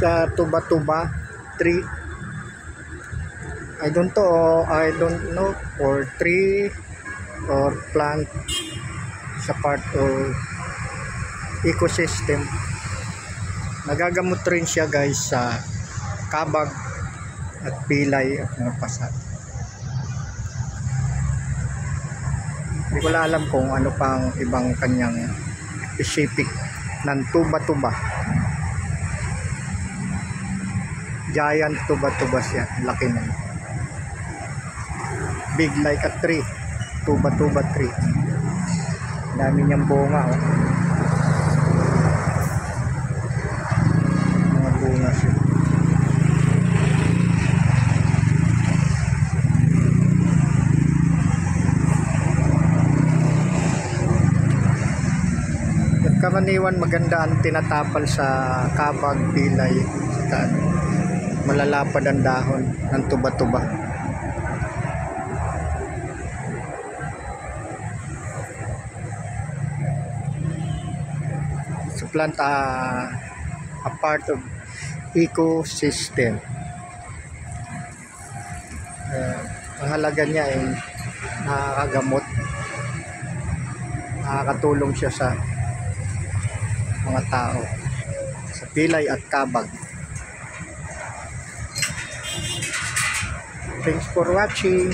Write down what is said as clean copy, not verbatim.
sa tuba-tuba tree. I don't know or tree or plant sa part of ecosystem. Nagagamot rin siya guys sa kabag at pilay at mga pasat. Hindi ko alam kung ano pang ibang kanyang specific ng tuba-tuba. Giant tuba-tuba siya, laki na. Big like a tree, tuba-tuba tree. Dami niyang bunga oh. Mga bunga siya. Karaniwan maganda ang tinatapal sa kabag, pilay, saka malalapad ang dahon ng tuba-tuba. So plant a part of ecosystem. Ang halaga niya ay nakakagamot, nakakatulong siya sa mga tao sa pilay at kabag. Thanks for watching.